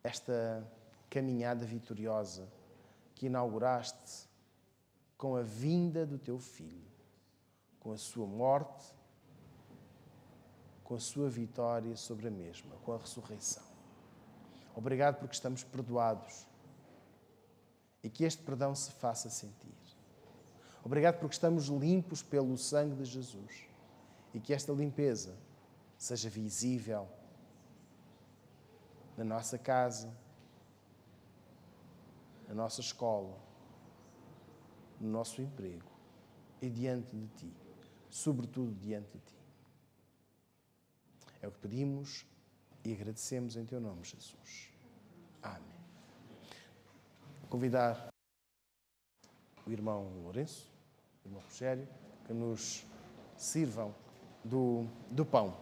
esta caminhada vitoriosa que inauguraste com a vinda do Teu Filho, com a sua morte, com a sua vitória sobre a mesma, com a ressurreição. Obrigado porque estamos perdoados e que este perdão se faça sentir. Obrigado porque estamos limpos pelo sangue de Jesus e que esta limpeza seja visível na nossa casa, na nossa escola, no nosso emprego e diante de Ti, sobretudo diante de Ti. É o que pedimos e agradecemos em Teu nome, Jesus. Amém. Vou convidar o irmão Lourenço, o irmão Rogério, que nos sirvam do pão.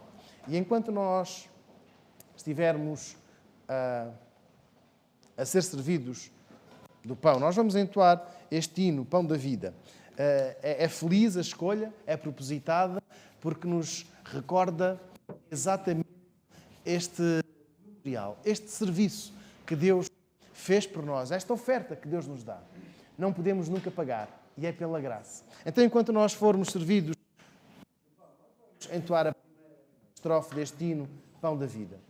E enquanto nós estivermos a ser servidos do pão, nós vamos entoar este hino, Pão da Vida. É feliz a escolha, é propositada, porque nos recorda exatamente este memorial, este serviço que Deus fez por nós, esta oferta que Deus nos dá. Não podemos nunca pagar, e é pela graça. Então, enquanto nós formos servidos, vamos entoar a primeira estrofe deste hino, Pão da Vida.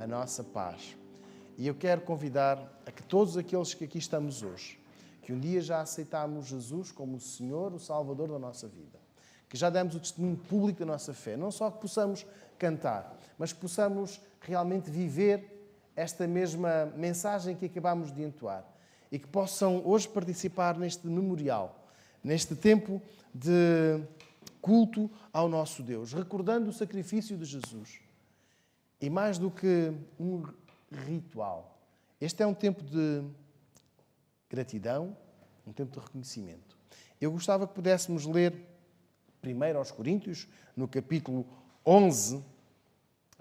a nossa paz. E eu quero convidar a que todos aqueles que aqui estamos hoje, que um dia já aceitámos Jesus como o Senhor, o Salvador da nossa vida, que já demos o testemunho público da nossa fé, não só que possamos cantar, mas que possamos realmente viver esta mesma mensagem que acabámos de entoar e que possam hoje participar neste memorial, neste tempo de culto ao nosso Deus, recordando o sacrifício de Jesus. E mais do que um ritual, este é um tempo de gratidão, um tempo de reconhecimento. Eu gostava que pudéssemos ler 1 aos Coríntios, no capítulo 11,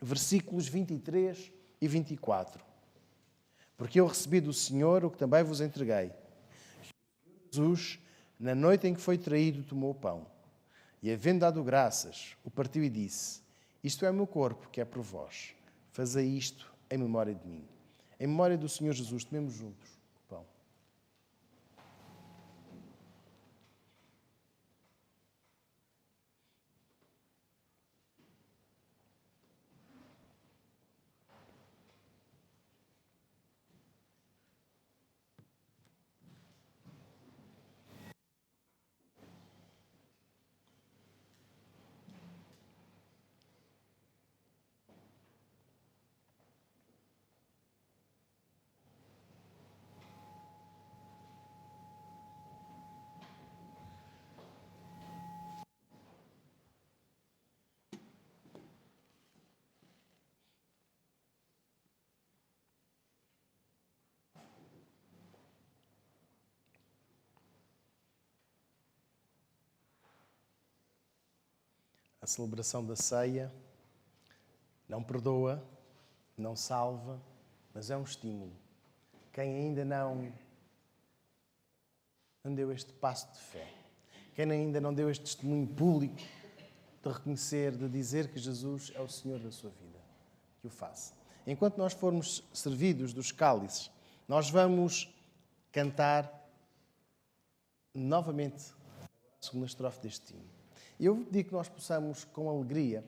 versículos 23 e 24. Porque eu recebi do Senhor o que também vos entreguei. Jesus, na noite em que foi traído, tomou o pão e, havendo dado graças, o partiu e disse: isto é o meu corpo, que é por vós. Fazei isto em memória de mim. Em memória do Senhor Jesus, tomemos juntos o pão. A celebração da ceia não perdoa, não salva, mas é um estímulo. Quem ainda não deu este passo de fé, quem ainda não deu este testemunho público de reconhecer, de dizer que Jesus é o Senhor da sua vida, que o faça. Enquanto nós formos servidos dos cálices, nós vamos cantar novamente a segunda estrofe deste hino. E eu digo que nós possamos, com alegria,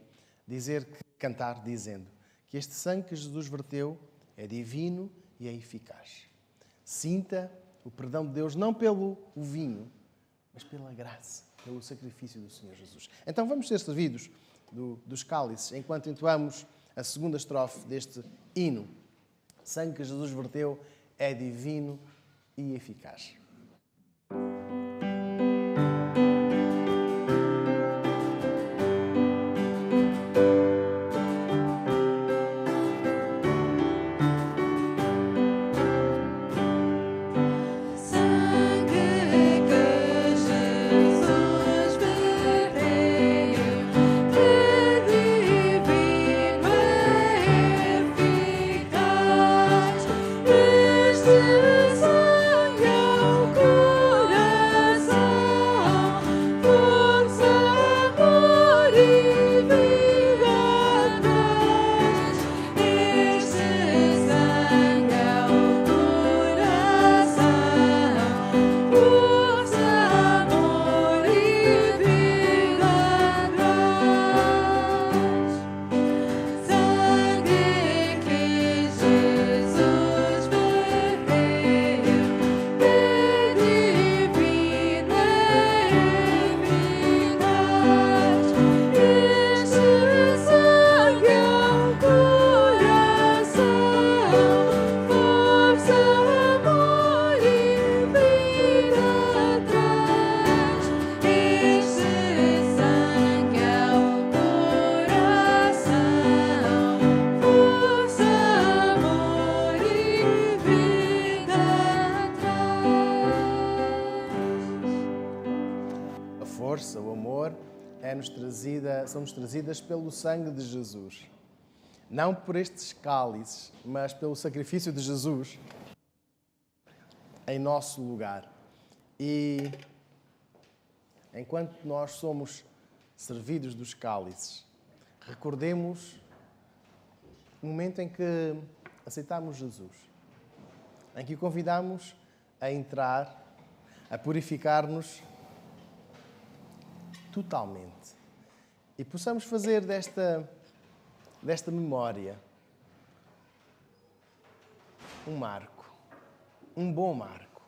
cantar dizendo que este sangue que Jesus verteu é divino e é eficaz. Sinta o perdão de Deus, não pelo vinho, mas pela graça, pelo sacrifício do Senhor Jesus. Então vamos ser servidos dos cálices, enquanto entoamos a segunda estrofe deste hino. Sangue que Jesus verteu é divino e eficaz. Somos trazidas pelo sangue de Jesus. Não por estes cálices, mas pelo sacrifício de Jesus em nosso lugar. E enquanto nós somos servidos dos cálices, recordemos o momento em que aceitamos Jesus, em que o convidamos a entrar, a purificar-nos totalmente. E possamos fazer desta memória um marco, um bom marco.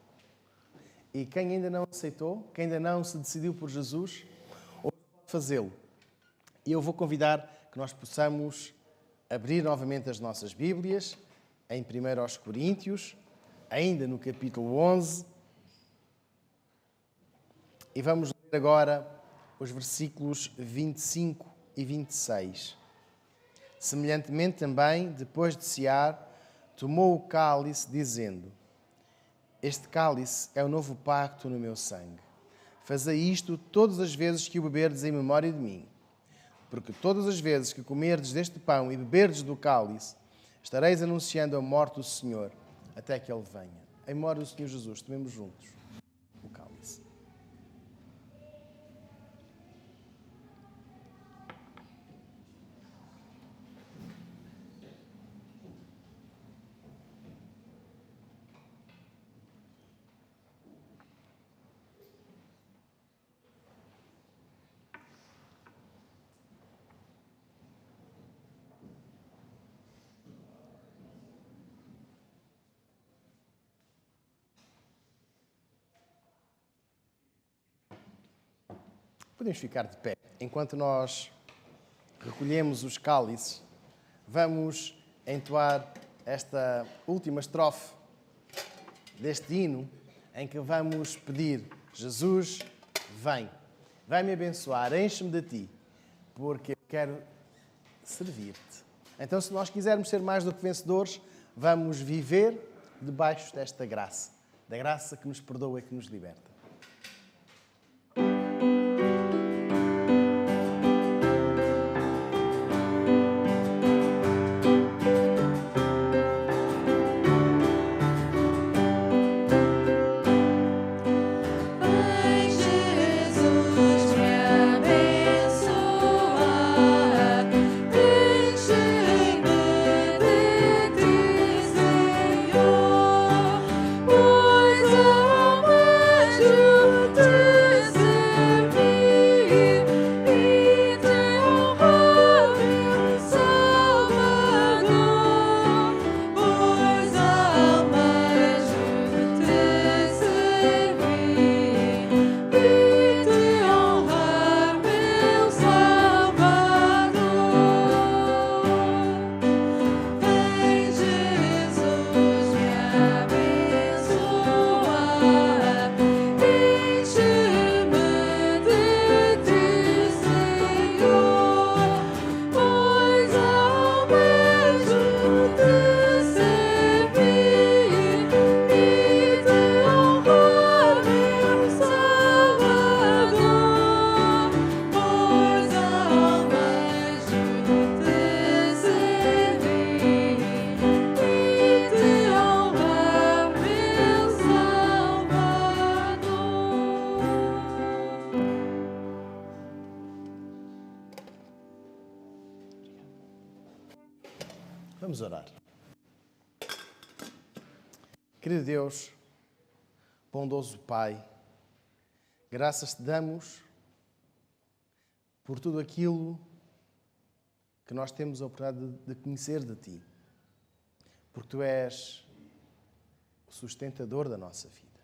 E quem ainda não aceitou, quem ainda não se decidiu por Jesus, hoje pode fazê-lo. E eu vou convidar que nós possamos abrir novamente as nossas Bíblias em 1 Coríntios, ainda no capítulo 11. E vamos ler agora os versículos 25 e 26. Semelhantemente também, depois de cear, tomou o cálice, dizendo: Este cálice é o novo pacto no meu sangue. Fazei isto todas as vezes que o beberdes em memória de mim. Porque todas as vezes que comerdes deste pão e beberdes do cálice, estareis anunciando a morte do Senhor, até que Ele venha. Em memória do Senhor Jesus, tomemos juntos o cálice. Podemos ficar de pé. Enquanto nós recolhemos os cálices, vamos entoar esta última estrofe deste hino, em que vamos pedir: Jesus, vem, vai-me abençoar, enche-me de ti, porque eu quero servir-te. Então, se nós quisermos ser mais do que vencedores, vamos viver debaixo desta graça, da graça que nos perdoa e que nos liberta. Vamos orar. Querido Deus, bondoso Pai, graças te damos por tudo aquilo que nós temos a oportunidade de conhecer de Ti. Porque Tu és o sustentador da nossa vida.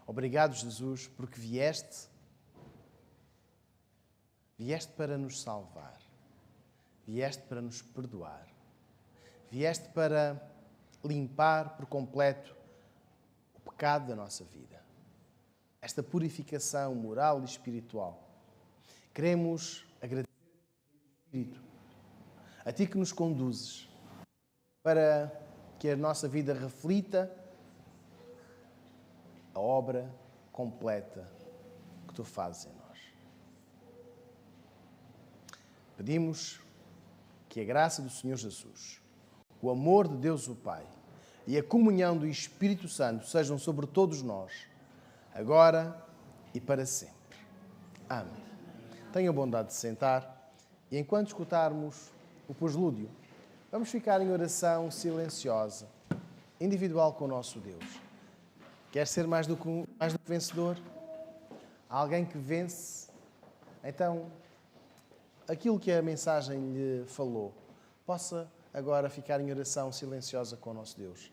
Obrigado, Jesus, porque vieste para nos salvar. Vieste para nos perdoar. Vieste para limpar por completo o pecado da nossa vida. Esta purificação moral e espiritual. Queremos agradecer ao Espírito, a Ti que nos conduzes, para que a nossa vida reflita a obra completa que Tu fazes em nós. Pedimos que a graça do Senhor Jesus, o amor de Deus o Pai e a comunhão do Espírito Santo sejam sobre todos nós, agora e para sempre. Amém. Tenha a bondade de sentar e, enquanto escutarmos o poslúdio, vamos ficar em oração silenciosa, individual com o nosso Deus. Quer ser mais do que vencedor? Alguém que vence? Então, aquilo que a mensagem lhe falou, possa agora ficar em oração silenciosa com o nosso Deus.